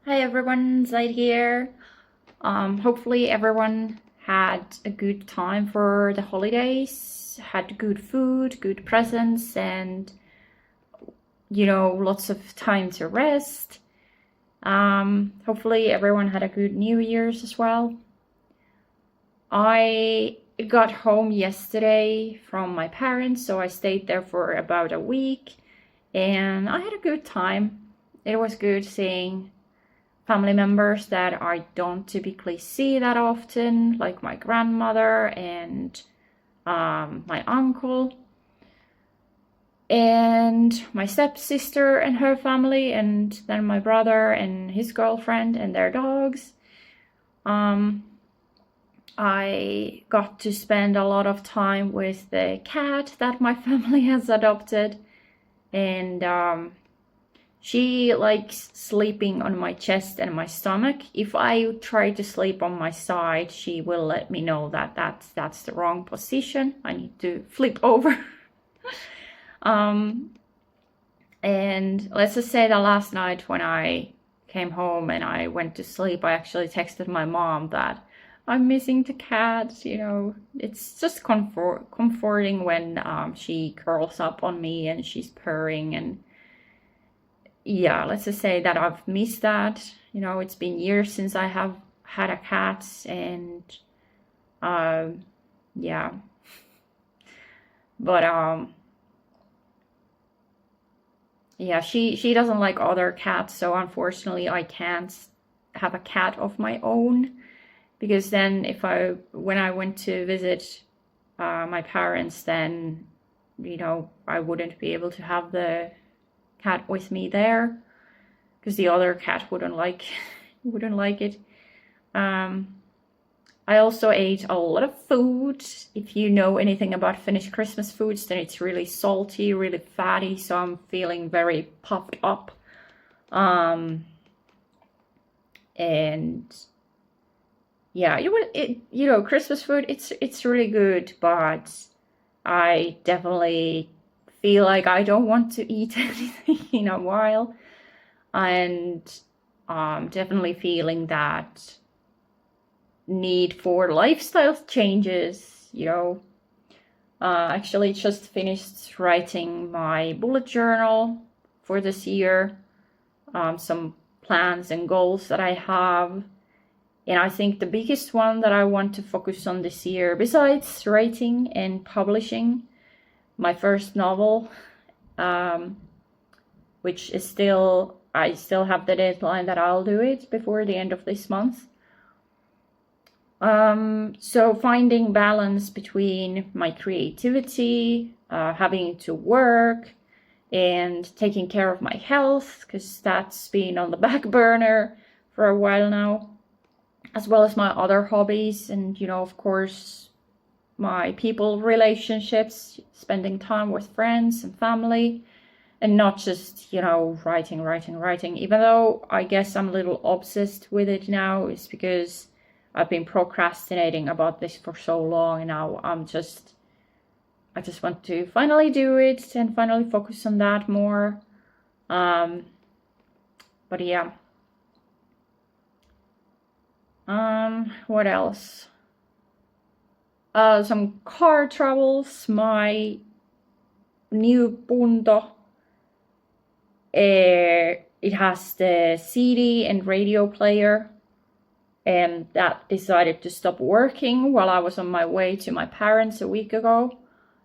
Hi everyone, Zaid here. Hopefully everyone had a good time for the holidays, had good food, good presents, and lots of time to rest. Hopefully everyone had a good New Year's as well. I got home yesterday from my parents, so I stayed there for about a week, and I had a good time. It was good seeing family members that I don't typically see that often, like my grandmother and my uncle and my stepsister and her family, and then my brother and his girlfriend and their dogs. I got to spend a lot of time with the cat that my family has adopted, and she likes sleeping on my chest and my stomach. If I try to sleep on my side, she will let me know that that's the wrong position. I need to flip over. And let's just say that last night when I came home and I went to sleep, I actually texted my mom that I'm missing the cat. It's just comforting when she curls up on me and she's purring. And yeah, let's just say that I've missed that. It's been years since I have had a cat, and yeah. But yeah, she doesn't like other cats, so unfortunately I can't have a cat of my own, because then when I went to visit my parents, then I wouldn't be able to have the cat with me there, because the other cat wouldn't like it. I also ate a lot of food. If you know anything about Finnish Christmas foods, then it's really salty, really fatty, so I'm feeling very puffed up. And yeah, Christmas food, it's really good, but I definitely feel like I don't want to eat anything in a while, and definitely feeling that need for lifestyle changes. Actually just finished writing my bullet journal for this year, some plans and goals that I have. And I think the biggest one that I want to focus on this year, besides writing and publishing my first novel, which is I still have the deadline that I'll do it before the end of this month. So finding balance between my creativity, having to work, and taking care of my health, because that's been on the back burner for a while now, as well as my other hobbies, and of course my people relationships, spending time with friends and family, and not just writing, even though I guess I'm a little obsessed with it now. Is because I've been procrastinating about this for so long, and now I just want to finally do it and finally focus on that more. But yeah. What else? Some car troubles. My new Punto, it has the CD and radio player, and that decided to stop working while I was on my way to my parents a week ago.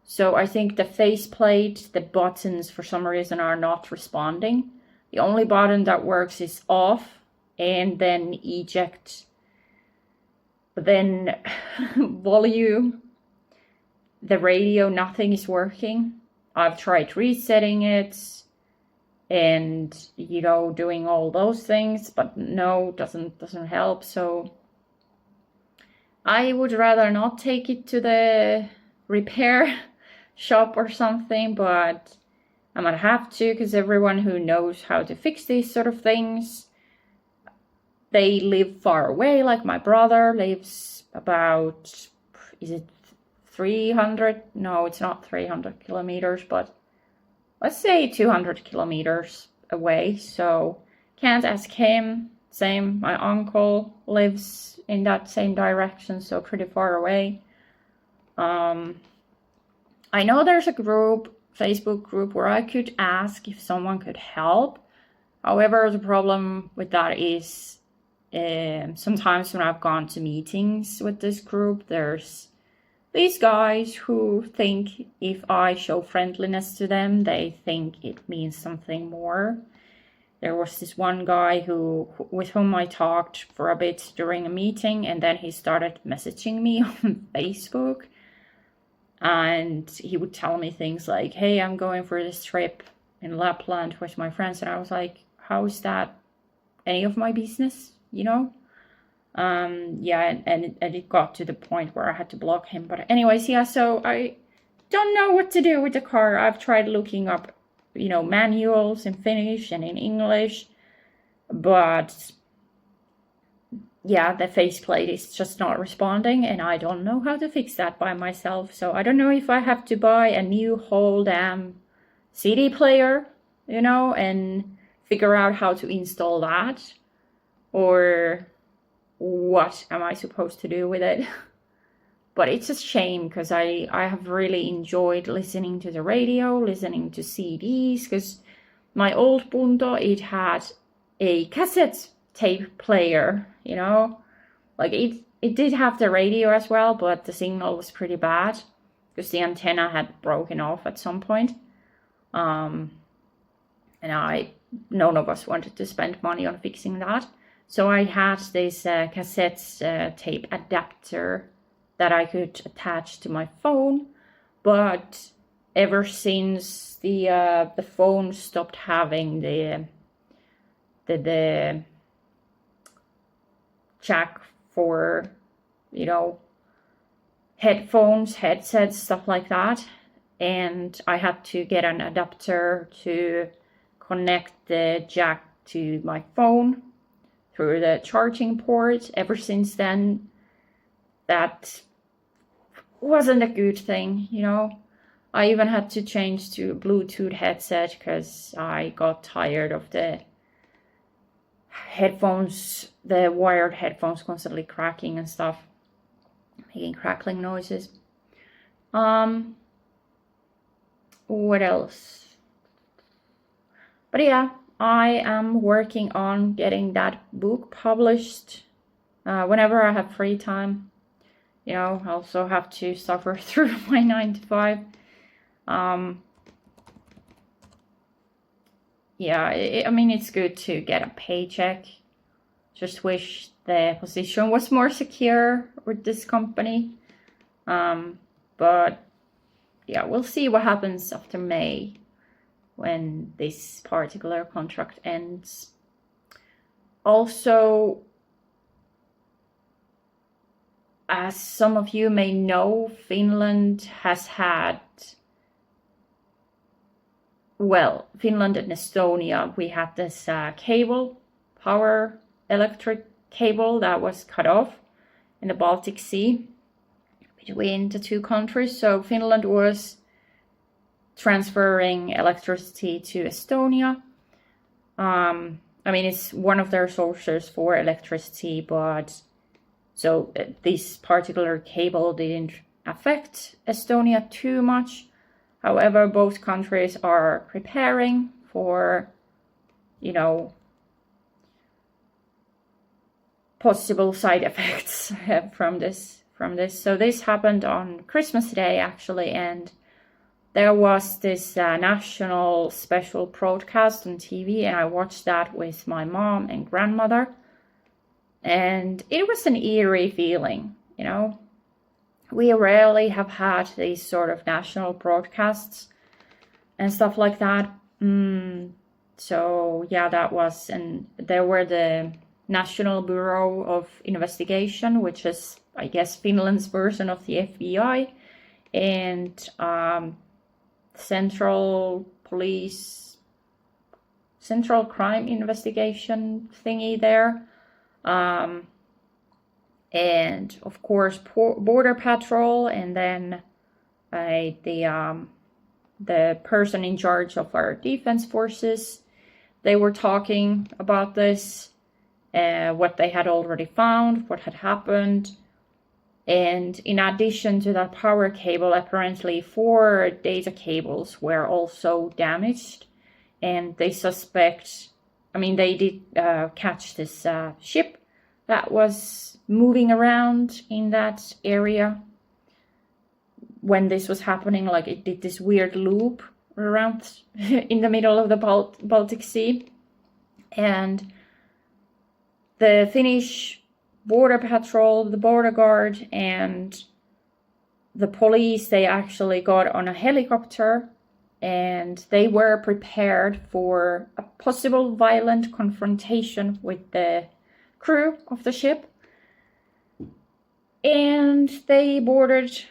So I think the faceplate, the buttons for some reason are not responding. The only button that works is off and then eject. But then volume, the radio, nothing is working. I've tried resetting it and doing all those things, but no, doesn't help. So I would rather not take it to the repair shop or something, but I'm gonna have to, because everyone who knows how to fix these sort of things, they live far away. Like my brother lives about, is it 300? No, it's not 300 kilometers, but let's say 200 kilometers away. So can't ask him same. My uncle lives in that same direction, so pretty far away. I know there's a group, Facebook group, where I could ask if someone could help. However, the problem with that is sometimes when I've gone to meetings with this group, there's these guys who think if I show friendliness to them, they think it means something more. There was this one guy with whom I talked for a bit during a meeting, and then he started messaging me on Facebook. And he would tell me things like, hey, I'm going for this trip in Lapland with my friends. And I was like, how is that any of my business, you know? Yeah, and it got to the point where I had to block him. But anyways, yeah, so I don't know what to do with the car. I've tried looking up, you know, manuals in Finnish and in English. But yeah, the faceplate is just not responding, and I don't know how to fix that by myself. So I don't know if I have to buy a new whole damn CD player, you know, and figure out how to install that, or what am I supposed to do with it. But it's a shame, because I have really enjoyed listening to the radio, listening to CDs, because my old Punto, it had a cassette tape player, you know, like it did have the radio as well, but the signal was pretty bad because the antenna had broken off at some point. And none of us wanted to spend money on fixing that. So I had this cassette tape adapter that I could attach to my phone, but ever since the phone stopped having the jack for, you know, headphones, headsets, stuff like that, and I had to get an adapter to connect the jack to my phone through the charging port. Ever since then, that wasn't a good thing, you know. I even had to change to a Bluetooth headset because I got tired of the headphones, the wired headphones constantly cracking and stuff, making crackling noises. What else? But yeah, I am working on getting that book published whenever I have free time. You know, I also have to suffer through my 9 to 5. Yeah, I mean, it's good to get a paycheck. Just wish the position was more secure with this company. But yeah, we'll see what happens after May when this particular contract ends. Also, as some of you may know, Finland has had, well, Finland and Estonia, we had this power electric cable that was cut off in the Baltic Sea between the two countries. So Finland was transferring electricity to Estonia. I mean, it's one of their sources for electricity, but so this particular cable didn't affect Estonia too much. However, both countries are preparing for, you know, possible side effects from this. So this happened on Christmas Day, actually, and there was this national special broadcast on TV, and I watched that with my mom and grandmother. And it was an eerie feeling, you know. We rarely have had these sort of national broadcasts and stuff like that. So yeah, that was, and there were the National Bureau of Investigation, which is, I guess, Finland's version of the FBI, and Central Crime Investigation thingy there. And of course, Border Patrol, and then the person in charge of our defense forces. They were talking about this, what they had already found, what had happened. And in addition to that power cable, apparently 4 data cables were also damaged. And they suspect, I mean, they did catch this ship that was moving around in that area when this was happening. Like, it did this weird loop around in the middle of the Baltic Sea. And the Finnish border patrol, the border guard, and the police, they actually got on a helicopter, and they were prepared for a possible violent confrontation with the crew of the ship. And they boarded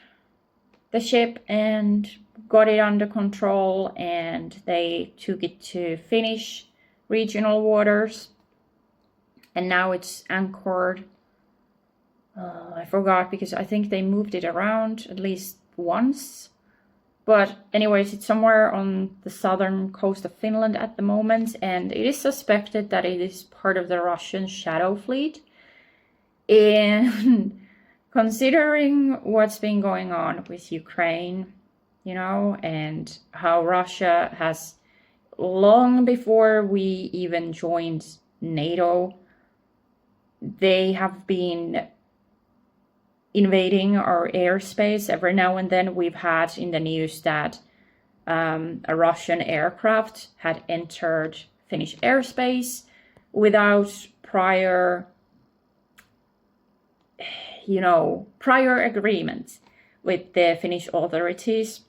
the ship and got it under control, and they took it to Finnish regional waters. And now it's anchored. I forgot, because I think they moved it around at least once. But anyways, it's somewhere on the southern coast of Finland at the moment, and it is suspected that it is part of the Russian shadow fleet. And considering what's been going on with Ukraine, you know, and how Russia has, long before we even joined NATO, they have been invading our airspace. Every now and then we've had in the news that a Russian aircraft had entered Finnish airspace without prior agreement with the Finnish authorities.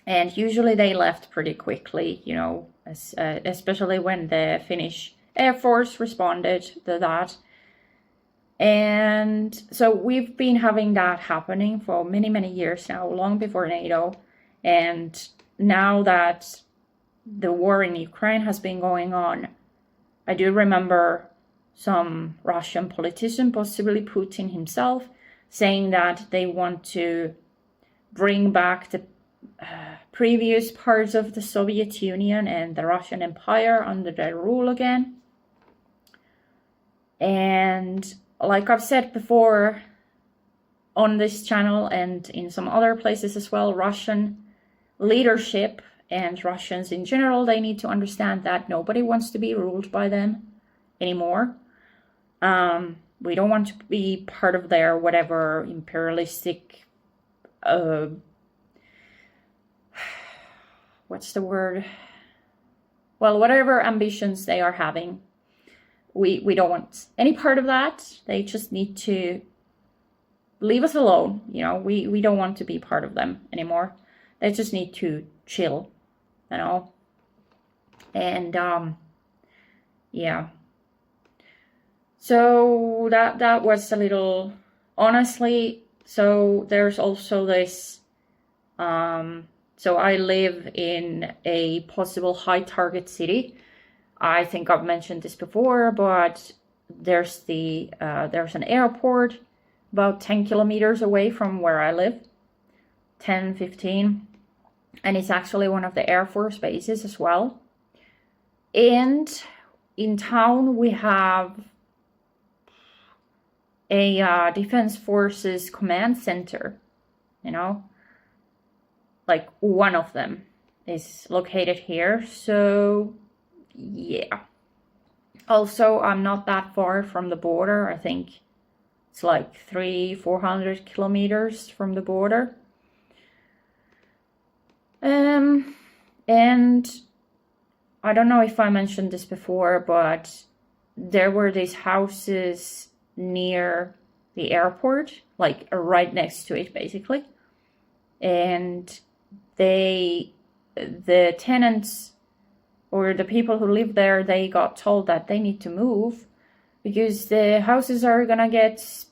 And usually they left pretty quickly, you know, especially when the Finnish Air Force responded to that. And so we've been having that happening for many, many years now, long before NATO. And now that the war in Ukraine has been going on, I do remember some Russian politician, possibly Putin himself, saying that they want to bring back the previous parts of the Soviet Union and the Russian Empire under their rule again. And like I've said before on this channel and in some other places as well, Russian leadership and Russians in general, they need to understand that nobody wants to be ruled by them anymore. We don't want to be part of their whatever imperialistic, what's the word? Well, whatever ambitions they are having. We don't want any part of that. They just need to leave us alone. You know, we don't want to be part of them anymore. They just need to chill, you know. And yeah. So that was a little, honestly. So there's also this. So I live in a possible high target city. I think I've mentioned this before, but there's an airport about 10 kilometers away from where I live, 10, 15, and it's actually one of the Air Force bases as well. And in town we have a Defense Forces command center, you know, like one of them is located here. So yeah. Also, I'm not that far from the border. I think it's like 300-400 kilometers from the border. And I don't know if I mentioned this before, but there were these houses near the airport, like right next to it, basically. And the tenants, or the people who live there, they got told that they need to move because the houses are gonna get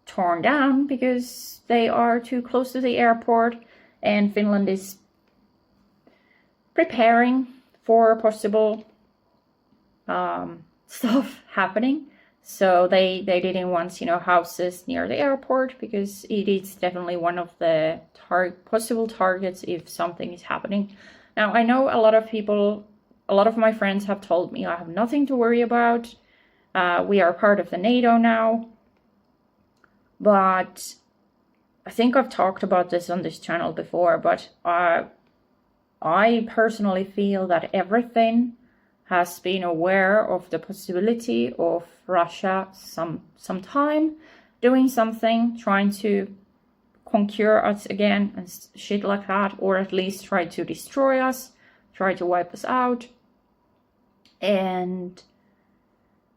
torn down because they are too close to the airport, and Finland is preparing for possible stuff happening. So they didn't want, you know, houses near the airport because it is definitely one of the possible targets if something is happening. Now, I know a lot of my friends have told me I have nothing to worry about We are part of the NATO now, but I think I've talked about this on this channel before, but I personally feel that everything has been aware of the possibility of Russia sometime doing something, trying to conquer us again and shit like that, or at least try to destroy us, try to wipe us out. And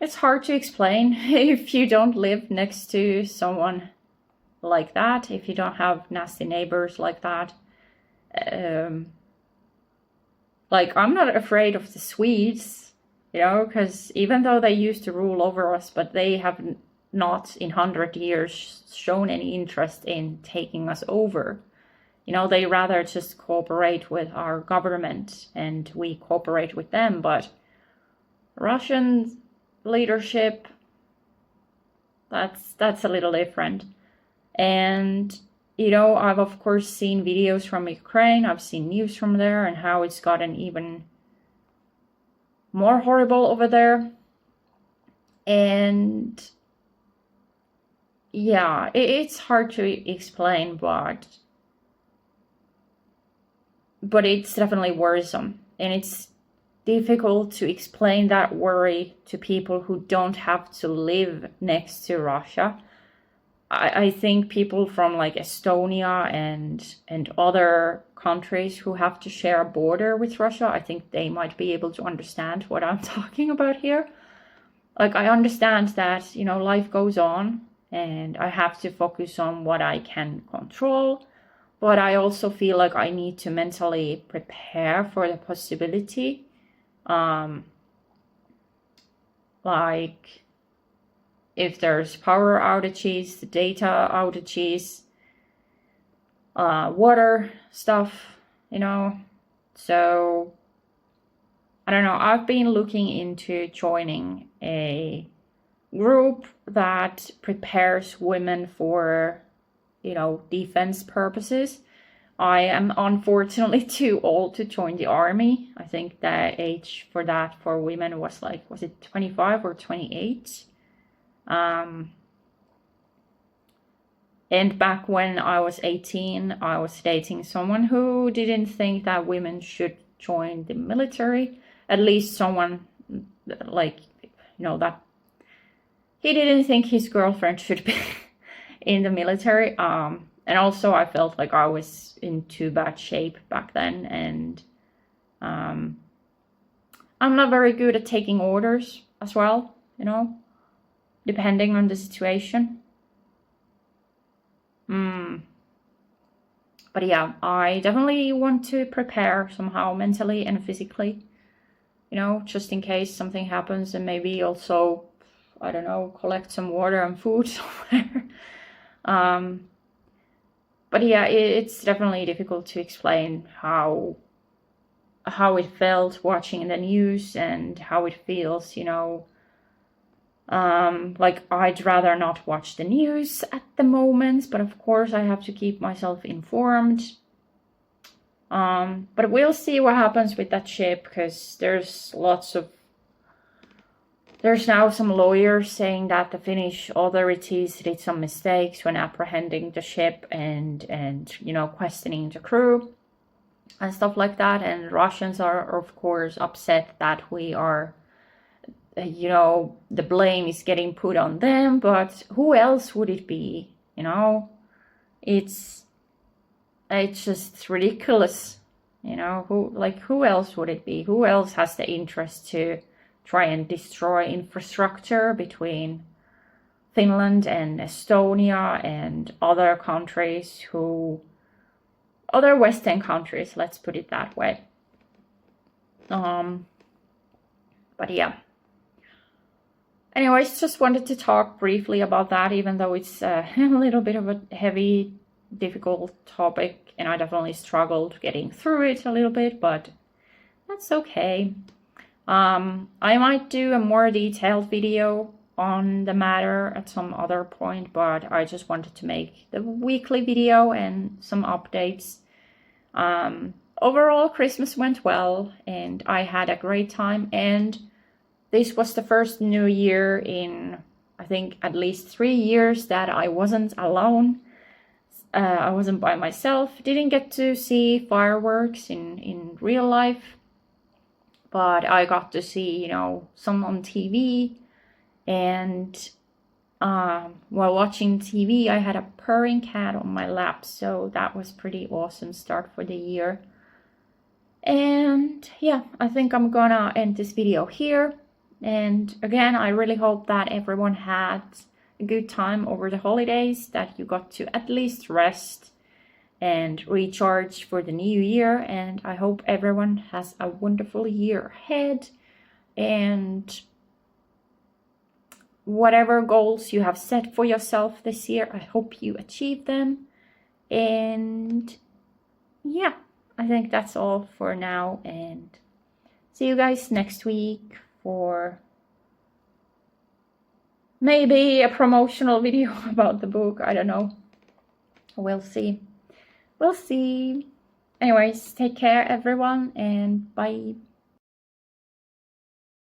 it's hard to explain if you don't live next to someone like that, if you don't have nasty neighbors like that. Like, I'm not afraid of the Swedes, you know, because even though they used to rule over us, but they have not in 100 years shown any interest in taking us over. You know, they rather just cooperate with our government and we cooperate with them. But Russian leadership, that's a little different. And you know, I've of course seen videos from Ukraine, I've seen news from there and how it's gotten even more horrible over there. And yeah, it's hard to explain, but it's definitely worrisome. And it's difficult to explain that worry to people who don't have to live next to Russia. I think people from like Estonia and other countries who have to share a border with Russia, I think they might be able to understand what I'm talking about here. Like, I understand that, you know, life goes on and I have to focus on what I can control, but I also feel like I need to mentally prepare for the possibility. Like, if there's power outages, data outages, water stuff, you know. So, I don't know, I've been looking into joining a group that prepares women for, you know, defense purposes. I am unfortunately too old to join the army. I think the age for that for women was like, was it 25 or 28? And back when I was 18, I was dating someone who didn't think that women should join the military. At least someone like, you know, that he didn't think his girlfriend should be in the military. And also I felt like I was in too bad shape back then. And I'm not very good at taking orders as well, you know, depending on the situation. But yeah, I definitely want to prepare somehow mentally and physically, you know, just in case something happens, and maybe also, I don't know, collect some water and food somewhere. But yeah, it's definitely difficult to explain how it felt watching the news and how it feels, you know. Like, I'd rather not watch the news at the moment, but of course I have to keep myself informed. But we'll see what happens with that ship, because there's now some lawyers saying that the Finnish authorities did some mistakes when apprehending the ship and you know, questioning the crew and stuff like that. And Russians are of course upset that we are, you know, the blame is getting put on them, but who else would it be? You know, it's just ridiculous. You know, who else would it be? Who else has the interest to try and destroy infrastructure between Finland and Estonia and other countries other Western countries, let's put it that way. But yeah. Anyways, just wanted to talk briefly about that, even though it's a little bit of a heavy, difficult topic, and I definitely struggled getting through it a little bit, but that's okay. I might do a more detailed video on the matter at some other point, but I just wanted to make the weekly video and some updates. Overall, Christmas went well, and I had a great time, and this was the first New Year in, I think, at least 3 years that I wasn't alone. I wasn't by myself. Didn't get to see fireworks in real life, but I got to see, you know, some on TV. And while watching TV, I had a purring cat on my lap, so that was pretty awesome start for the year. And yeah, I think I'm gonna end this video here. And again, I really hope that everyone had a good time over the holidays, that you got to at least rest and recharge for the new year. And I hope everyone has a wonderful year ahead, and whatever goals you have set for yourself this year, I hope you achieve them. And yeah, I think that's all for now, and see you guys next week for maybe a promotional video about the book. I don't know. We'll see. We'll see. Anyways, take care everyone, and bye.